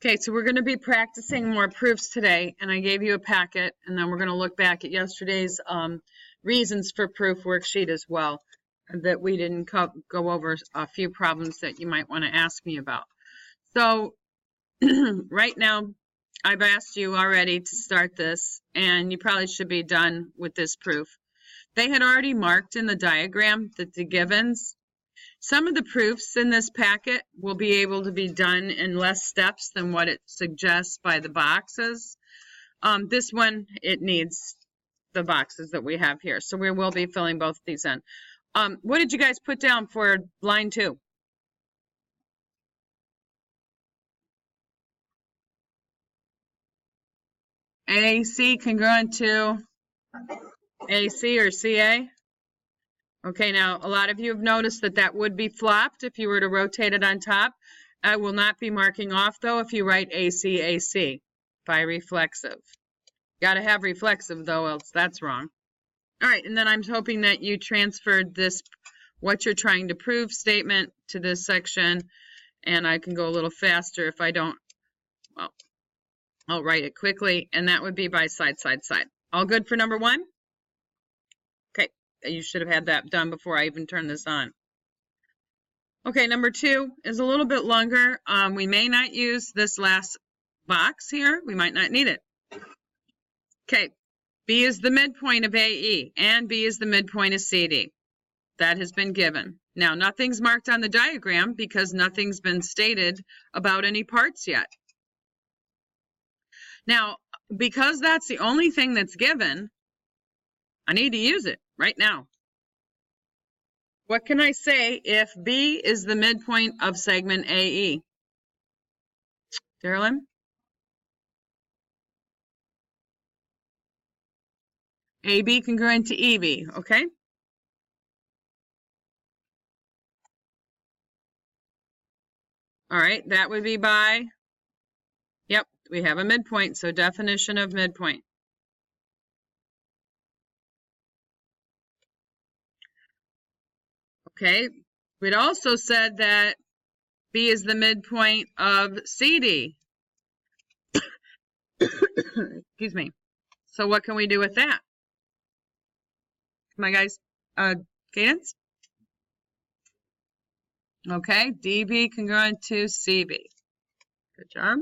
Okay, so we're going to be practicing more proofs today, and I gave you a packet, and then we're going to look back at yesterday's reasons for proof worksheet as well, that we didn't go over a few problems that you might want to ask me about. So right now, I've asked you already to start this, and you probably should be done with this proof. They had already marked in the diagram that the givens. Some of the proofs in this packet will be able to be done in less steps than what it suggests by the boxes. This one, it needs the boxes that we have here. So we will be filling both of these in. What did you guys put down for line 2? AC congruent to AC or CA? Okay, now a lot of you have noticed that that would be flopped if you were to rotate it on top. I will not be marking off though if you write AC, AC by reflexive. Got to have reflexive though, else that's wrong. All right, and then I'm hoping that you transferred this, what you're trying to prove statement to this section, and I can go a little faster if I don't. Well, I'll write it quickly, and that would be by side, side, side. All good for number 1? Okay, you should have had that done before I even turned this on. Okay, number 2 is a little bit longer. We may not use this last box here. We might not need it. Okay, B is the midpoint of AE, and B is the midpoint of CD. That has been given. Now, nothing's marked on the diagram because nothing's been stated about any parts yet. Now, because that's the only thing that's given, I need to use it right now. What can I say if B is the midpoint of segment AE? Darylyn? AB congruent to EB, okay? All right, that would be by, yep, we have a midpoint, so definition of midpoint. Okay, we'd also said that B is the midpoint of CD. Excuse me. So what can we do with that? Come on, guys. Cadence? Okay, DB congruent to CB. Good job.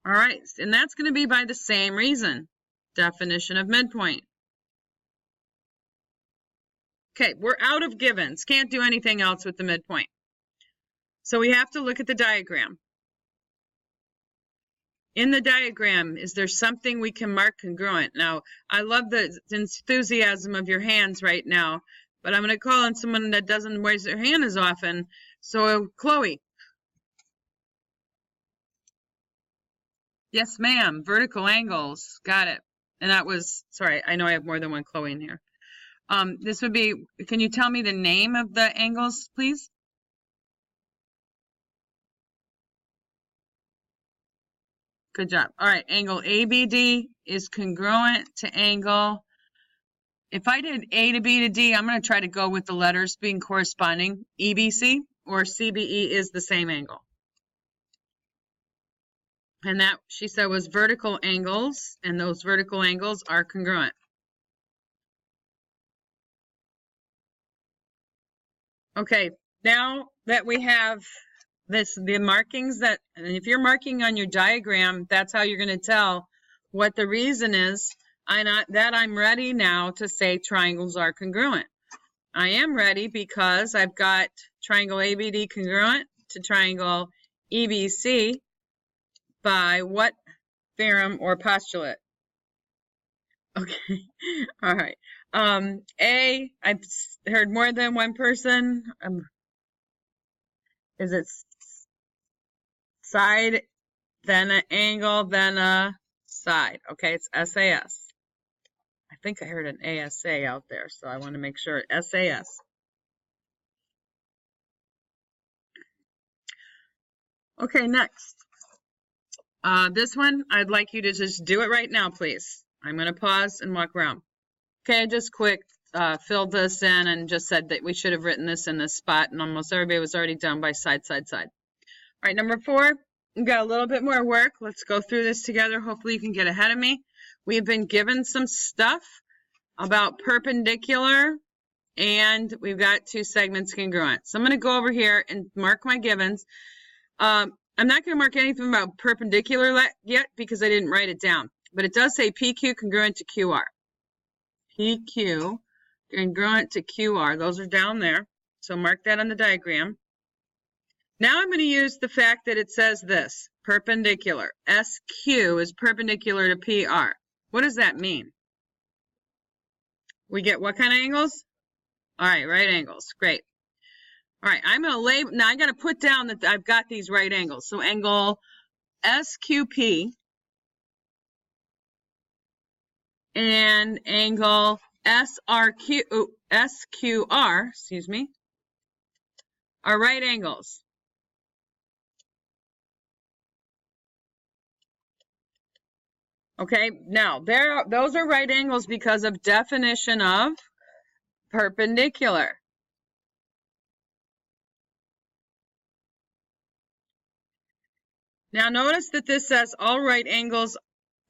All right, and that's going to be by the same reason. Definition of midpoint. Okay, we're out of givens. Can't do anything else with the midpoint. So we have to look at the diagram. In the diagram, is there something we can mark congruent? Now, I love the enthusiasm of your hands right now, but I'm going to call on someone that doesn't raise their hand as often. So, Chloe. Yes, ma'am. Vertical angles. Got it. And that was, sorry, I know I have more than one Chloe in here. This would be, can you tell me the name of the angles, please? Good job. All right, angle ABD is congruent to angle. If I did A to B to D, I'm going to try to go with the letters being corresponding. EBC or CBE is the same angle. And that, she said, was vertical angles, and those vertical angles are congruent. Okay, now that we have the markings that, and if you're marking on your diagram, that's how you're going to tell what the reason is. I'm ready now to say triangles are congruent. I am ready because I've got triangle ABD congruent to triangle EBC by what theorem or postulate? Okay, all right. I've heard more than one person. Is it side, then an angle, then a side? Okay, it's SAS. I think I heard an ASA out there, so I want to make sure. SAS. Okay, next. This one, I'd like you to just do it right now, please. I'm going to pause and walk around. Okay, I just quick filled this in and just said that we should have written this in this spot, and almost everybody was already done by side, side, side. All right, number 4, we've got a little bit more work. Let's go through this together. Hopefully you can get ahead of me. We've been given some stuff about perpendicular, and we've got two segments congruent. So I'm going to go over here and mark my givens. I'm not going to mark anything about perpendicular yet because I didn't write it down. But it does say PQ congruent to QR. PQ congruent to QR. Those are down there. So mark that on the diagram. Now I'm going to use the fact that it says this, perpendicular. SQ is perpendicular to PR. What does that mean? We get what kind of angles? All right, right angles. Great. All right, I'm going to label. Now I got to put down that I've got these right angles. So angle SQP and angle SQR, excuse me, are right angles. Okay, now those are right angles because of definition of perpendicular. Now notice that this says all right angles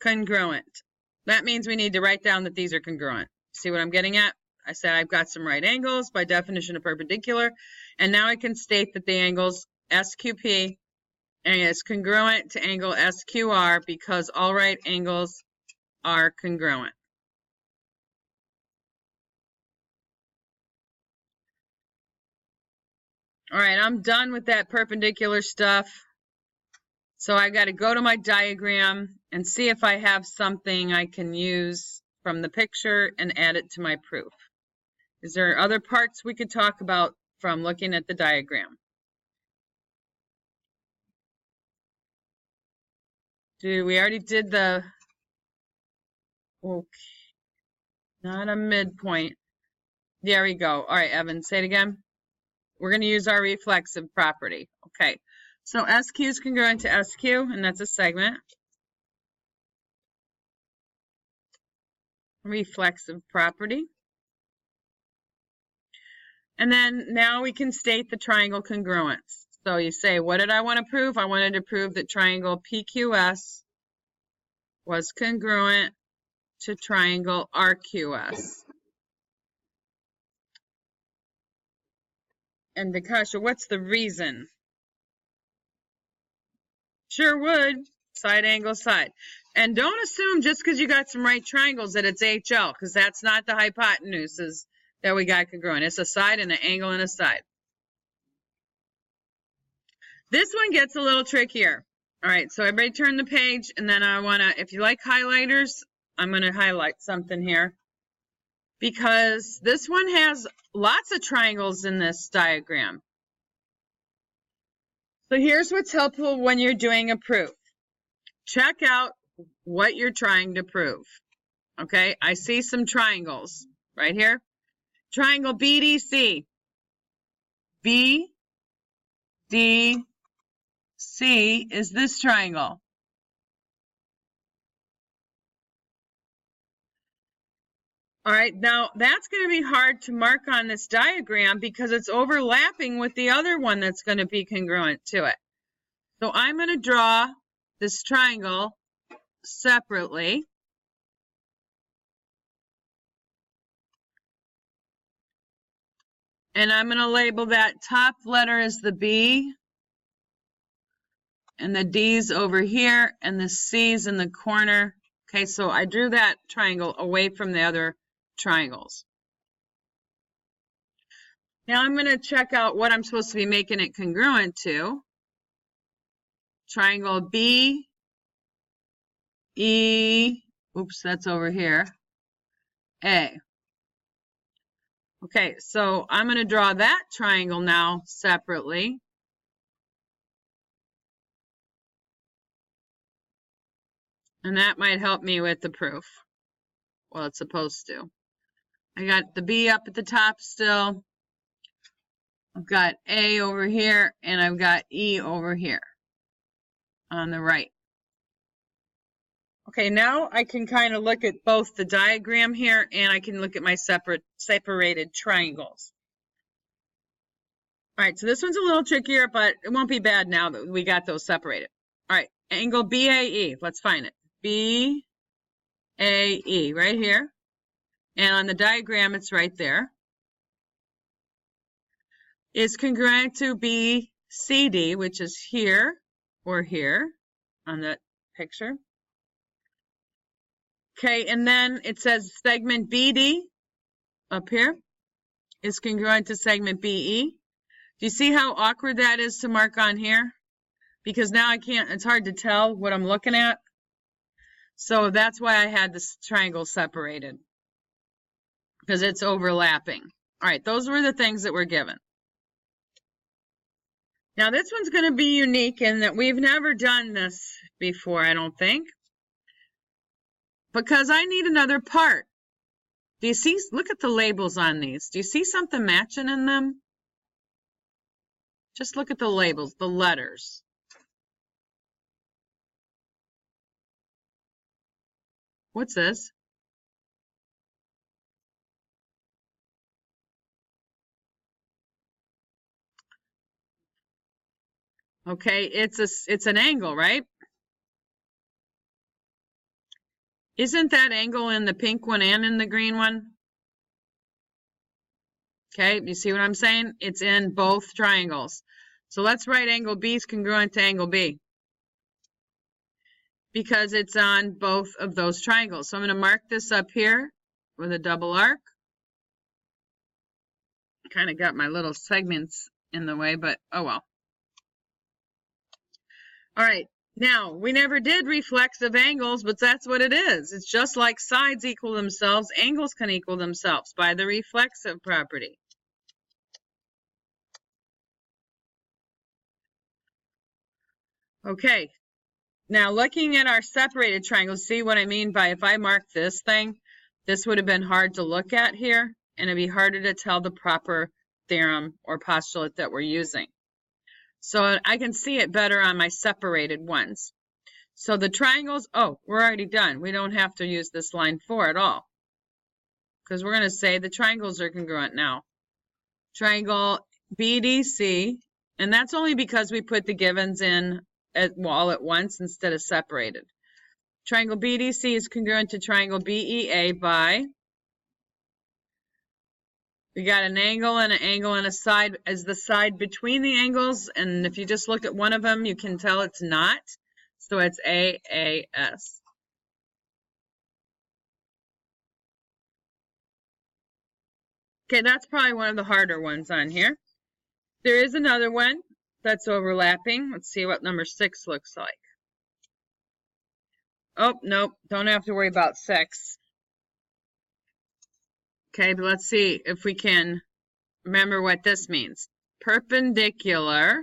congruent. That means we need to write down that these are congruent. See what I'm getting at? I said I've got some right angles by definition of perpendicular, and now I can state that the angles SQP is congruent to angle SQR because all right angles are congruent. All right, I'm done with that perpendicular stuff. So I got to go to my diagram and see if I have something I can use from the picture and add it to my proof. Is there other parts we could talk about from looking at the diagram? We already did the, okay, not a midpoint. There we go. All right, Evan, say it again. We're going to use our reflexive property. Okay, so SQ is congruent to SQ, and that's a segment. Reflexive property. And then now we can state the triangle congruence. So you say, what did I want to prove? I wanted to prove that triangle PQS was congruent to triangle RQS. And Dakasha, what's the reason? Sure would. Side angle, side. And don't assume just because you got some right triangles that it's HL, because that's not the hypotenuses that we got congruent. It's a side and an angle and a side. This one gets a little trickier. All right, so everybody turn the page, and then I want to, if you like highlighters, I'm going to highlight something here. Because this one has lots of triangles in this diagram. So here's what's helpful when you're doing a proof. Check out what you're trying to prove. Okay, I see some triangles right here. Triangle BDC. BDC is this triangle. All right, now that's going to be hard to mark on this diagram because it's overlapping with the other one that's going to be congruent to it. So I'm going to draw this triangle separately. And I'm going to label that top letter as the B, and the D's over here, and the C's in the corner. Okay, so I drew that triangle away from the other triangles. Now I'm going to check out what I'm supposed to be making it congruent to. Triangle B, E, oops, that's over here, A. Okay, so I'm going to draw that triangle now separately. And that might help me with the proof. Well, it's supposed to. I got the B up at the top still. I've got A over here, and I've got E over here on the right. Okay, now I can kind of look at both the diagram here, and I can look at my separated triangles. All right, so this one's a little trickier, but it won't be bad now that we got those separated. All right, angle BAE. Let's find it. BAE, right here. And on the diagram, it's right there. Is congruent to BCD, which is here or here on that picture. Okay, and then it says segment BD up here is congruent to segment BE. Do you see how awkward that is to mark on here? Because now I can't, it's hard to tell what I'm looking at. So that's why I had this triangle separated, because it's overlapping. All right, those were the things that were given. Now this one's going to be unique in that we've never done this before, I don't think. Because I need another part. Do you see, look at the labels on these. Do you see something matching in them? Just look at the labels, the letters. What's this? Okay, it's an angle, right? Isn't that angle in the pink one and in the green one? Okay, you see what I'm saying? It's in both triangles. So let's write angle B is congruent to angle B, because it's on both of those triangles. So I'm going to mark this up here with a double arc. Kind of got my little segments in the way, but oh well. All right, now we never did reflexive angles, but that's what it is. It's just like sides equal themselves, angles can equal themselves by the reflexive property. Okay, now looking at our separated triangles, see what I mean by if I mark this thing, this would have been hard to look at here, and it'd be harder to tell the proper theorem or postulate that we're using. So I can see it better on my separated ones. So the triangles, oh, we're already done. We don't have to use this line 4 at all, because we're going to say the triangles are congruent now. Triangle BDC, and that's only because we put the givens in all at once instead of separated. Triangle BDC is congruent to triangle BEA by, we got an angle and a side as the side between the angles, and if you just look at one of them, you can tell it's not. So it's AAS. Okay, that's probably one of the harder ones on here. There is another one that's overlapping. Let's see what number 6 looks like. Oh, nope, don't have to worry about 6. Okay, but let's see if we can remember what this means. Perpendicular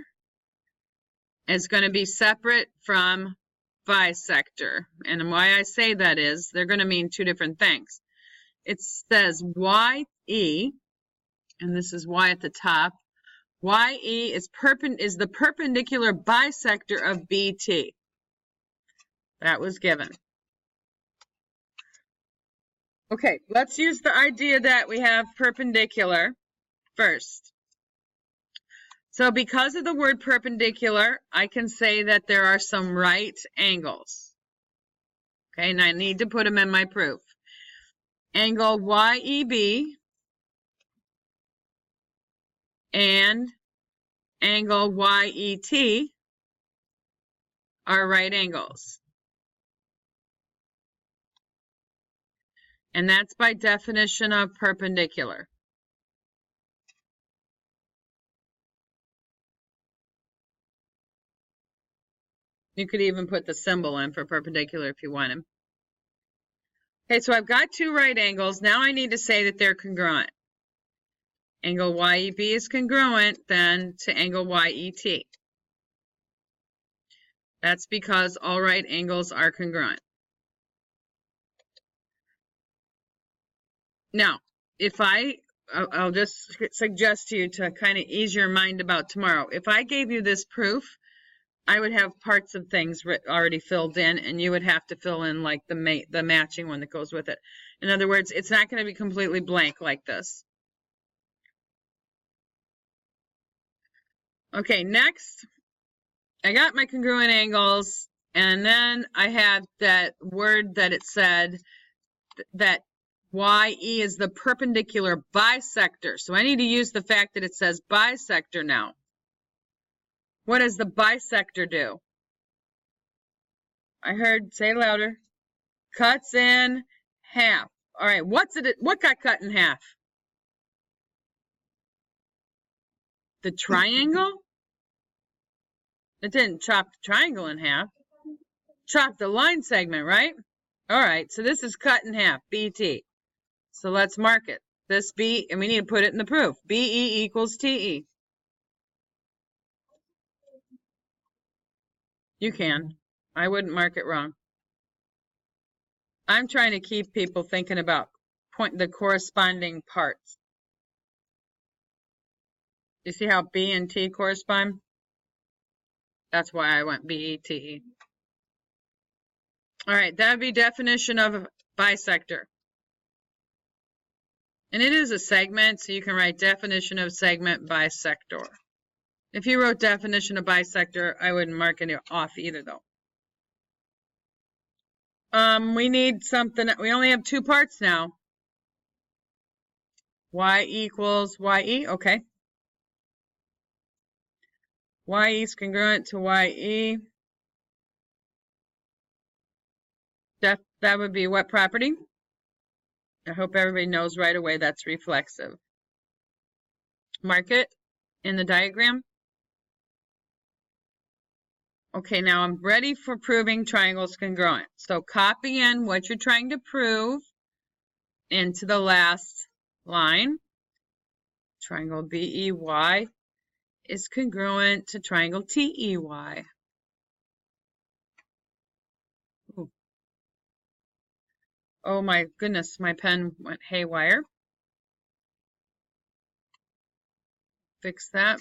is going to be separate from bisector. And why I say that is they're going to mean two different things. It says YE, and this is Y at the top. YE is the perpendicular bisector of BT. That was given. Okay, let's use the idea that we have perpendicular first. So because of the word perpendicular, I can say that there are some right angles. Okay, and I need to put them in my proof. Angle YEB and angle YET are right angles. And that's by definition of perpendicular. You could even put the symbol in for perpendicular if you want them. Okay, so I've got two right angles. Now I need to say that they're congruent. Angle YEB is congruent then to angle YET. That's because all right angles are congruent. Now, if I'll just suggest to you to kind of ease your mind about tomorrow. If I gave you this proof, I would have parts of things already filled in, and you would have to fill in like the matching one that goes with it. In other words, it's not going to be completely blank like this. Okay, next, I got my congruent angles, and then I had that word that it said that YE is the perpendicular bisector. So I need to use the fact that it says bisector now. What does the bisector do? I heard, say it louder, cuts in half. All right, what got cut in half? The triangle? It didn't chop the triangle in half. Chop the line segment, right? All right, so this is cut in half, BT. So let's mark it. This B, and we need to put it in the proof. BE equals TE. You can. I wouldn't mark it wrong. I'm trying to keep people thinking about the corresponding parts. You see how B and T correspond? That's why I went BETE. All right, that would be definition of a bisector. And it is a segment, so you can write definition of segment bisector. If you wrote definition of bisector, I wouldn't mark it off either, though. We need something. We only have two parts now. Y equals YE. Okay. YE is congruent to YE. That would be what property? I hope everybody knows right away that's reflexive. Mark it in the diagram. Okay, now I'm ready for proving triangles congruent. So copy in what you're trying to prove into the last line. Triangle BEY is congruent to triangle TEY. Ooh. Oh my goodness, my pen went haywire. Fix that.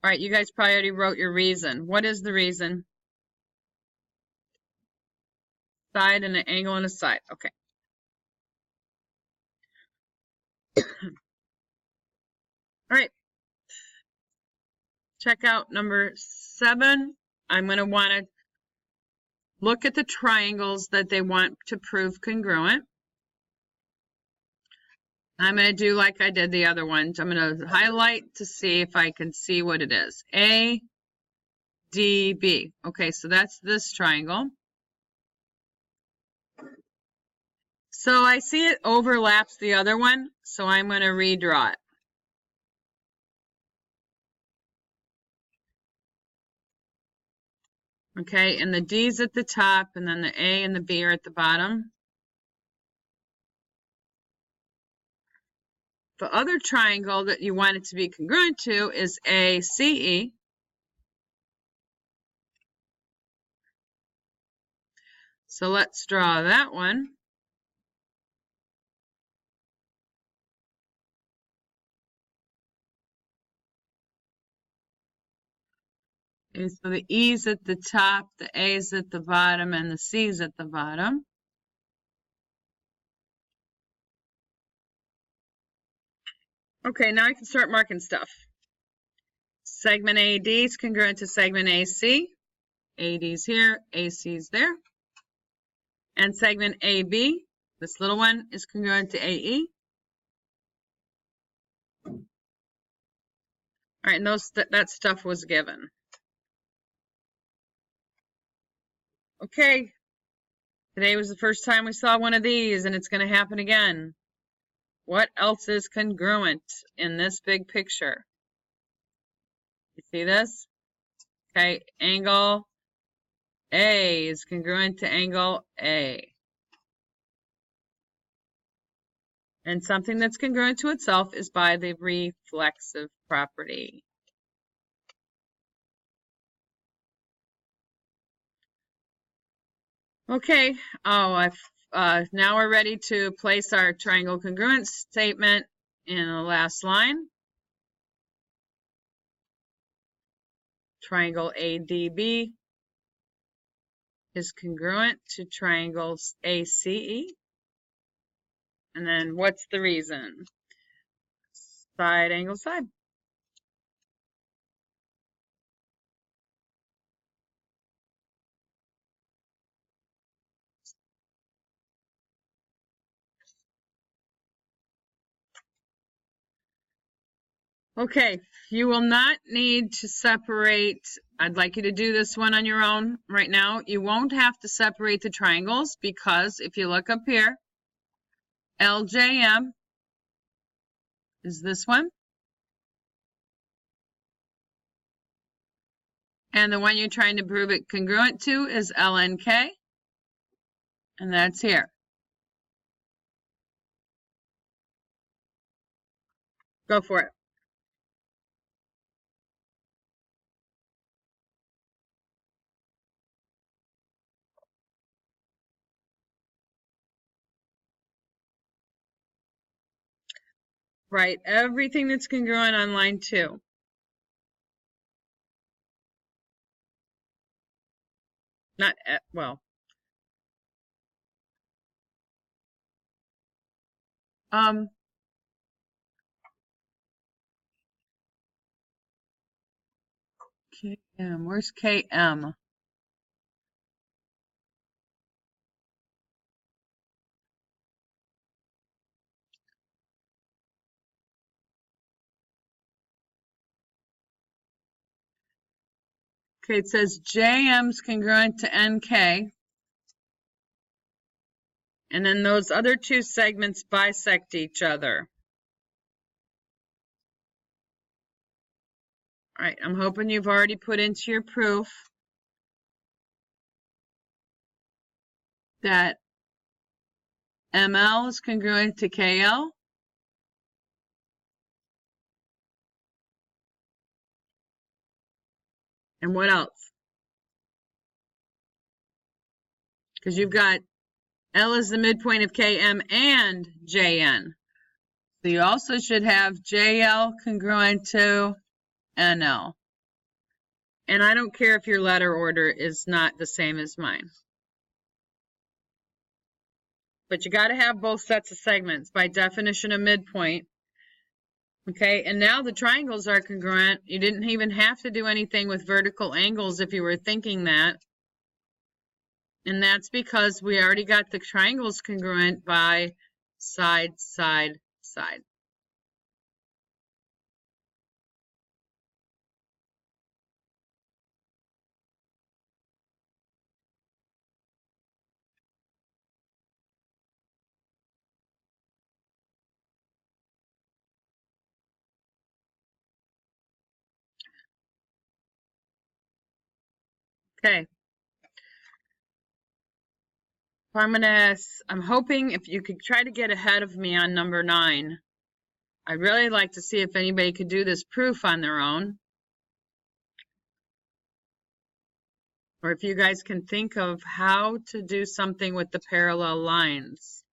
All right, you guys probably already wrote your reason. What is the reason? Side and an angle and a side. Okay. All right. Check out number 7. I'm going to want to look at the triangles that they want to prove congruent. I'm going to do like I did the other ones. I'm going to highlight to see if I can see what it is. A, D, B. Okay, so that's this triangle. So I see it overlaps the other one, so I'm going to redraw it. Okay, and the D's at the top, and then the A and the B are at the bottom. The other triangle that you want it to be congruent to is ACE. So let's draw that one. Okay, so the E's at the top, the A's at the bottom, and the C's at the bottom. Okay, now I can start marking stuff. Segment AD is congruent to segment AC. AD's here, AC's there. And segment AB, this little one, is congruent to AE. All right, and that stuff was given. Okay, today was the first time we saw one of these, and it's going to happen again. What else is congruent in this big picture? You see this? Okay, angle A is congruent to angle A. And something that's congruent to itself is by the reflexive property. Okay, now we're ready to place our triangle congruence statement in the last line. Triangle ADB is congruent to triangles ACE. And then what's the reason? Side, angle, side. Okay, you will not need to separate. I'd like you to do this one on your own right now. You won't have to separate the triangles because if you look up here, LJM is this one. And the one you're trying to prove it congruent to is LNK. And that's here. Go for it. Write everything that's congruent on line 2. Not, well. KM, where's KM? Okay, it says JM's congruent to NK. And then those other two segments bisect each other. All right, I'm hoping you've already put into your proof that ML is congruent to KL. And what else? Because you've got L is the midpoint of KM and JN. So you also should have JL congruent to NL. And I don't care if your letter order is not the same as mine. But you got to have both sets of segments by definition of midpoint. Okay, and now the triangles are congruent. You didn't even have to do anything with vertical angles if you were thinking that. And that's because we already got the triangles congruent by side, side, side. Okay. I'm hoping if you could try to get ahead of me on number 9. I'd really like to see if anybody could do this proof on their own. Or if you guys can think of how to do something with the parallel lines.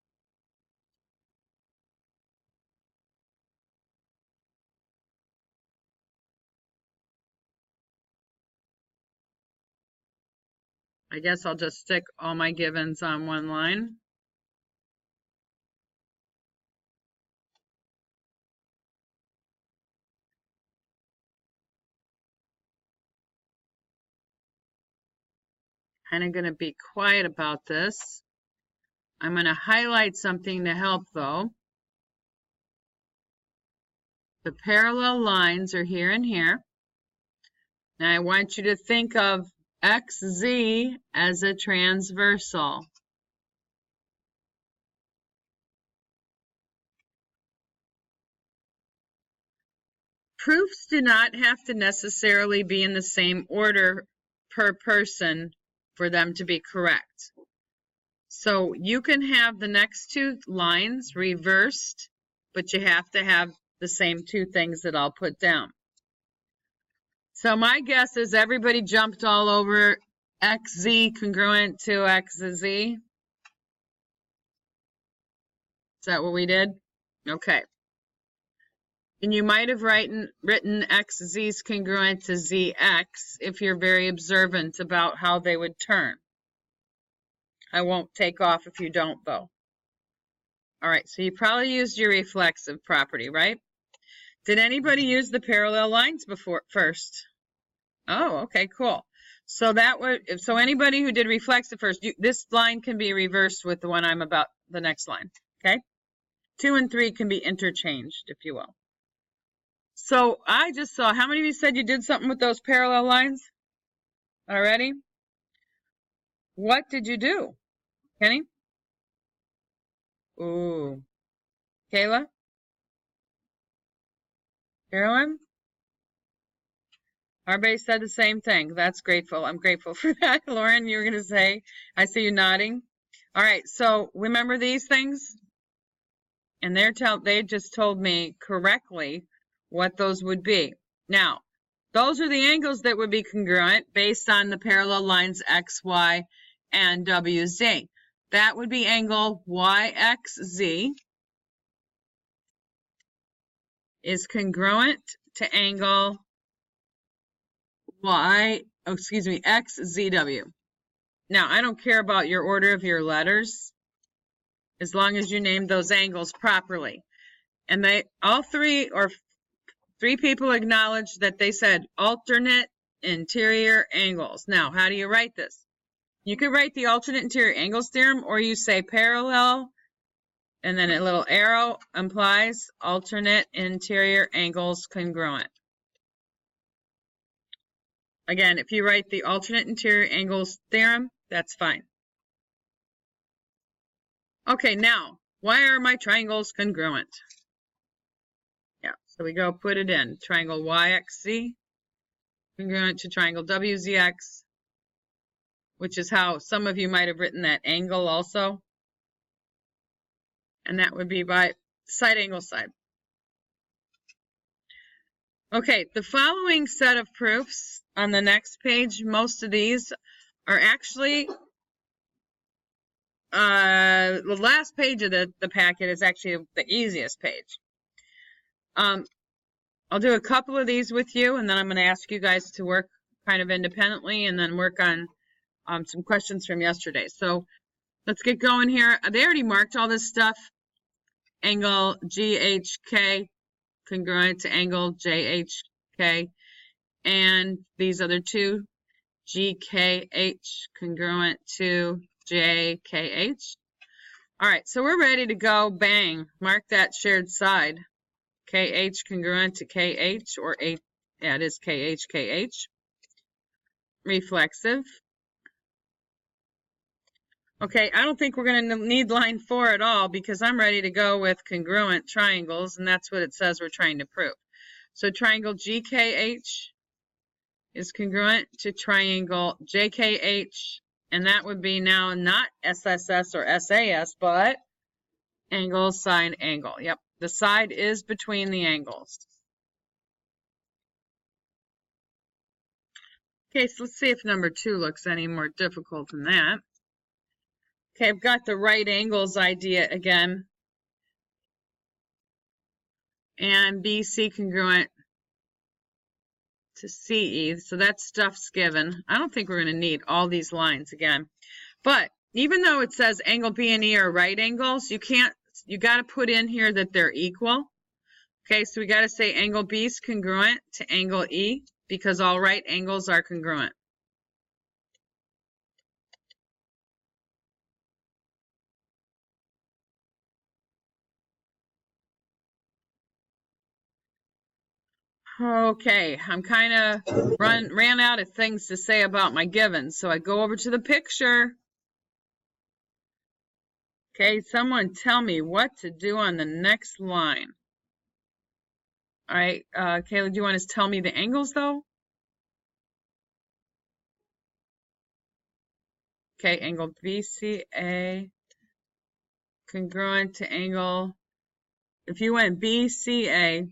I guess I'll just stick all my givens on one line. Kind of going to be quiet about this. I'm going to highlight something to help though. The parallel lines are here and here. Now I want you to think of XZ as a transversal. Proofs do not have to necessarily be in the same order per person for them to be correct. So you can have the next two lines reversed, but you have to have the same two things that I'll put down. So my guess is everybody jumped all over XZ congruent to XZ. Is that what we did? Okay. And you might have written XZ's congruent to ZX if you're very observant about how they would turn. I won't take off if you don't, though. All right, so you probably used your reflexive property, right? Did anybody use the parallel lines first? Oh, okay, cool. So so anybody who did reflexive first, this line can be reversed with the one I'm about, the next line, okay? 2 and 3 can be interchanged, if you will. So I just saw, how many of you said you did something with those parallel lines already? What did you do? Kenny? Ooh. Kayla? Carolyn? Everybody said the same thing. That's grateful. I'm grateful for that. Lauren, you were going to say, I see you nodding. All right, so remember these things? And they just told me correctly what those would be. Now, those are the angles that would be congruent based on the parallel lines X, Y, and WZ. That would be angle YXZ is congruent to angle XZW. Now, I don't care about your order of your letters as long as you name those angles properly. And all three people acknowledged that they said alternate interior angles. Now, how do you write this? You could write the alternate interior angles theorem, or you say parallel, and then a little arrow implies alternate interior angles congruent. Again, if you write the alternate interior angles theorem, that's fine. Okay, now, why are my triangles congruent? Yeah, so we go put it in. Triangle YXZ congruent to triangle WZX, which is how some of you might have written that angle also. And that would be by side angle side. Okay, the following set of proofs on the next page, most of these are actually, the last page of the packet is actually the easiest page. I'll do a couple of these with you, and then I'm going to ask you guys to work kind of independently and then work on some questions from yesterday. So let's get going here. They already marked all this stuff. Angle GHK congruent to angle JHK, and these other two, GKH congruent to JKH. All right, so we're ready to go. Bang, mark that shared side. KH congruent to KH, or H, yeah, it is KH, KH. Reflexive. Okay, I don't think we're going to need line 4 at all because I'm ready to go with congruent triangles, and that's what it says we're trying to prove. So triangle GKH is congruent to triangle JKH, and that would be now not SSS or SAS, but angle, side, angle. Yep, the side is between the angles. Okay, so let's see if number 2 looks any more difficult than that. Okay, I've got the right angles idea again. And BC congruent to CE. So that stuff's given. I don't think we're going to need all these lines again. But even though it says angle B and E are right angles, you got to put in here that they're equal. Okay, so we got to say angle B is congruent to angle E because all right angles are congruent. Okay, I'm kind of ran out of things to say about my givens, so I go over to the picture. Okay, someone tell me what to do on the next line. All right, Kayla, do you want to tell me the angles though? Okay, angle BCA congruent to angle, if you went BCA,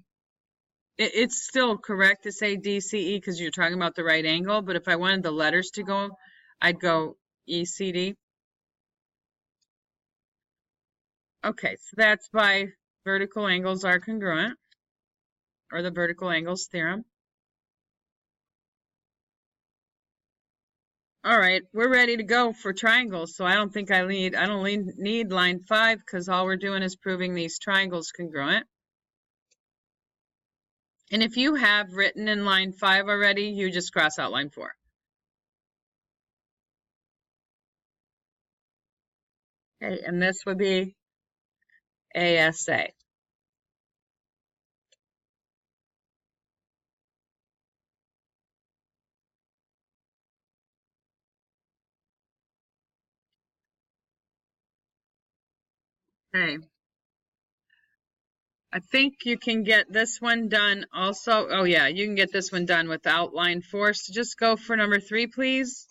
it's still correct to say DCE because you're talking about the right angle, but if I wanted the letters to go, I'd go ECD. Okay, so that's by vertical angles are congruent, or the vertical angles theorem. All right, we're ready to go for triangles, so I don't think I don't need line 5 because all we're doing is proving these triangles congruent. And if you have written in line 5 already, you just cross out line 4. Okay, and this would be ASA. Okay. I think you can get this one done also. Oh yeah, you can get this one done without line 4. So just go for number 3, please.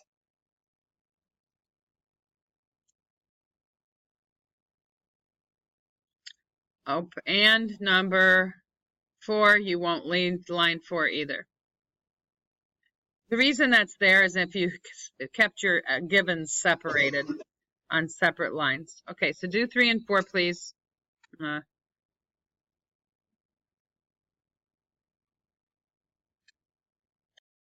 Oh, and number 4, you won't leave line 4 either. The reason that's there is if you kept your givens separated on separate lines. Okay, so do 3 and 4, please.